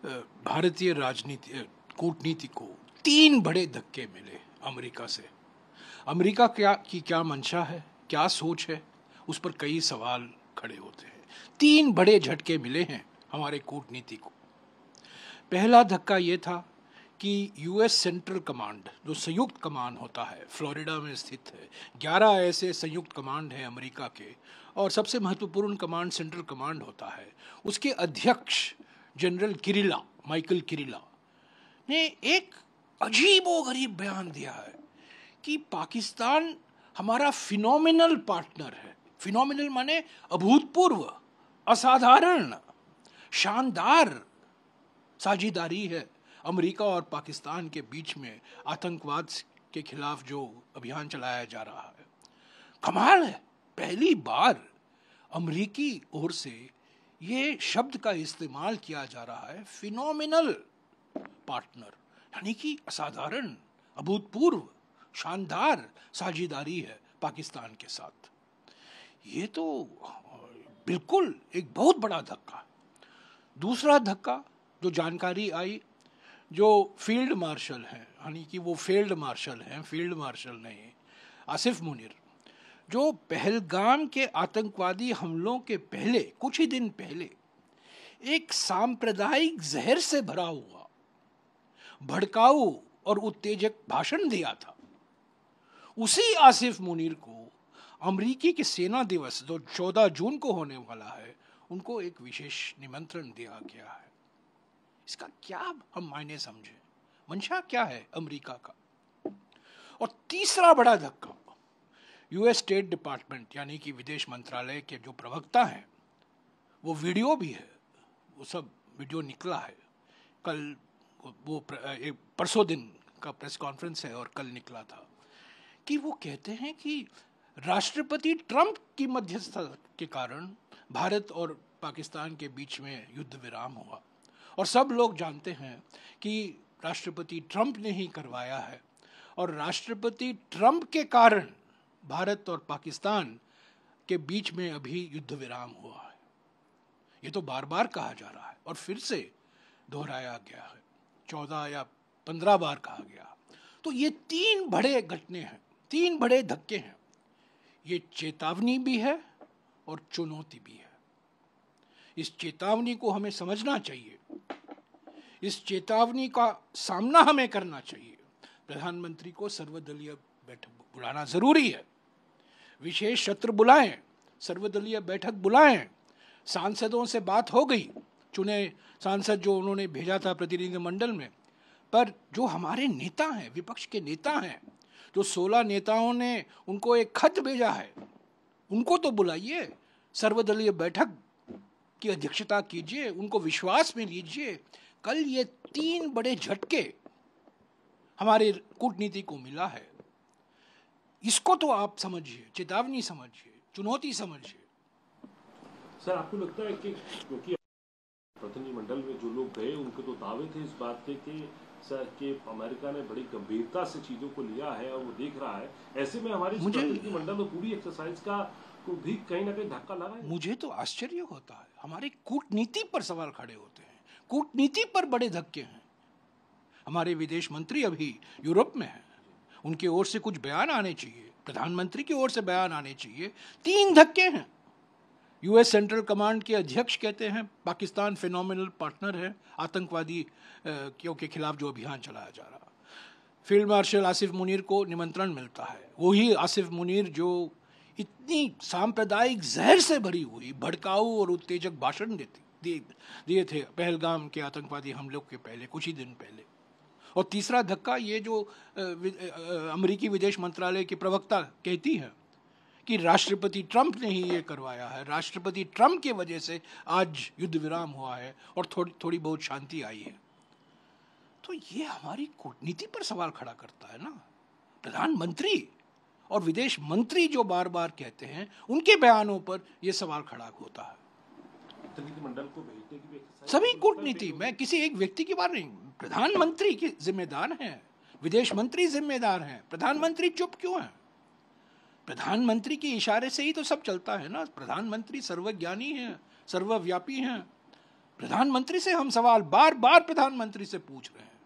भारतीय राजनीति कूटनीति को तीन बड़े धक्के मिले अमेरिका से। अमेरिका क्या मंशा है, क्या सोच है, उस पर कई सवाल खड़े होते हैं। तीन बड़े झटके मिले हैं हमारे कूटनीति को। पहला धक्का ये था कि यूएस सेंट्रल कमांड, जो संयुक्त कमान होता है, फ्लोरिडा में स्थित है। 11 ऐसे संयुक्त कमांड हैं अमेरिका के, और सबसे महत्वपूर्ण कमांड सेंट्रल कमांड होता है। उसके अध्यक्ष जनरल किरिला, माइकल किरिला ने एक अजीबोगरीब बयान दिया है कि पाकिस्तान हमारा फिनोमिनल पार्टनर है। फिनोमिनल माने अभूतपूर्व, असाधारण, शानदार साझेदारी है अमेरिका और पाकिस्तान के बीच में आतंकवाद के खिलाफ जो अभियान चलाया जा रहा है। कमाल है, पहली बार अमेरिकी ओर से ये शब्द का इस्तेमाल किया जा रहा है, फिनोमिनल पार्टनर, यानी कि असाधारण, अभूतपूर्व, शानदार साझेदारी है पाकिस्तान के साथ। ये तो बिल्कुल एक बहुत बड़ा धक्का। दूसरा धक्का जो जानकारी आई, जो फील्ड मार्शल हैं, यानी कि वो फील्ड मार्शल हैं, फील्ड मार्शल नहीं, आसिफ मुनीर, जो पहलगाम के आतंकवादी हमलों के पहले, कुछ ही दिन पहले, एक सांप्रदायिक जहर से भरा हुआ भड़काऊ और उत्तेजक भाषण दिया था। उसी आसिफ मुनीर को अमेरिकी के सेना दिवस जो 14 जून को होने वाला है, उनको एक विशेष निमंत्रण दिया गया है। इसका क्या हम मायने समझे, मंशा क्या है अमेरिका का। और तीसरा बड़ा धक्का, यूएस स्टेट डिपार्टमेंट यानी कि विदेश मंत्रालय के जो प्रवक्ता हैं, वो वीडियो भी है, वो सब वीडियो निकला है। कल वो परसों दिन का प्रेस कॉन्फ्रेंस है और कल निकला था, कि वो कहते हैं कि राष्ट्रपति ट्रंप की मध्यस्थता के कारण भारत और पाकिस्तान के बीच में युद्ध विराम हुआ। और सब लोग जानते हैं कि राष्ट्रपति ट्रंप ने ही करवाया है, और राष्ट्रपति ट्रंप के कारण भारत और पाकिस्तान के बीच में अभी युद्ध विराम हुआ है। ये तो बार बार कहा जा रहा है और फिर से दोहराया गया है, 14 या 15 बार कहा गया। तो ये तीन बड़े घटने हैं, तीन बड़े धक्के हैं। ये चेतावनी भी है और चुनौती भी है। इस चेतावनी को हमें समझना चाहिए, इस चेतावनी का सामना हमें करना चाहिए। प्रधानमंत्री को सर्वदलीय बैठक बुलाना जरूरी है, विशेष सत्र बुलाएं, सर्वदलीय बैठक बुलाएं। सांसदों से बात हो गई, चुने सांसद जो उन्होंने भेजा था प्रतिनिधिमंडल में, पर जो हमारे नेता हैं, विपक्ष के नेता हैं, जो 16 नेताओं ने उनको एक खत भेजा है, उनको तो बुलाइए, सर्वदलीय बैठक की अध्यक्षता कीजिए, उनको विश्वास में लीजिए। कल ये तीन बड़े झटके हमारे कूटनीति को मिला है, इसको तो आप समझिए, चेतावनी समझिए, चुनौती समझिए। सर, आपको लगता है कि क्योंकि प्रतिनिधिमंडल में जो लोग गए, उनके तो दावे थे इस बात के कि सर कि अमेरिका ने बड़ी गंभीरता से चीजों को लिया है और वो देख रहा है, ऐसे में हमारी प्रतिनिधिमंडल में पूरी एक्सरसाइज का को भी कहीं ना कहीं धक्का लगा है। मुझे तो आश्चर्य होता है, हमारी कूटनीति पर सवाल खड़े होते हैं, कूटनीति पर बड़े धक्के हैं। हमारे विदेश मंत्री अभी यूरोप में हैं, उनकी ओर से कुछ बयान आने चाहिए, प्रधानमंत्री की ओर से बयान आने चाहिए। तीन धक्के हैं। यूएस सेंट्रल कमांड के अध्यक्ष कहते हैं पाकिस्तान फिनोमिनल पार्टनर है आतंकवादी के खिलाफ जो अभियान चलाया जा रहा। फील्ड मार्शल आसिफ मुनीर को निमंत्रण मिलता है, वही आसिफ मुनीर जो इतनी सांप्रदायिक जहर से भरी हुई भड़काऊ और उत्तेजक भाषण दिए थे पहलगाम के आतंकवादी हमलों के पहले, कुछ ही दिन पहले। और तीसरा धक्का ये जो अमेरिकी विदेश मंत्रालय की प्रवक्ता कहती है कि राष्ट्रपति ट्रंप ने ही ये करवाया है, राष्ट्रपति ट्रंप की वजह से आज युद्ध विराम हुआ है और थोड़ी बहुत शांति आई है। तो ये हमारी कूटनीति पर सवाल खड़ा करता है ना। प्रधानमंत्री और विदेश मंत्री जो बार बार कहते हैं, उनके बयानों पर यह सवाल खड़ा होता है। प्रतिनिधिमंडल को भेजने की भी सभी कूटनीति, मैं किसी एक व्यक्ति की बात नहीं, प्रधानमंत्री की जिम्मेदार हैं, विदेश मंत्री जिम्मेदार हैं, प्रधानमंत्री चुप क्यों है? प्रधानमंत्री के इशारे से ही तो सब चलता है ना। प्रधानमंत्री सर्वज्ञानी हैं, सर्वव्यापी हैं। प्रधानमंत्री से हम सवाल बार बार प्रधानमंत्री से पूछ रहे हैं।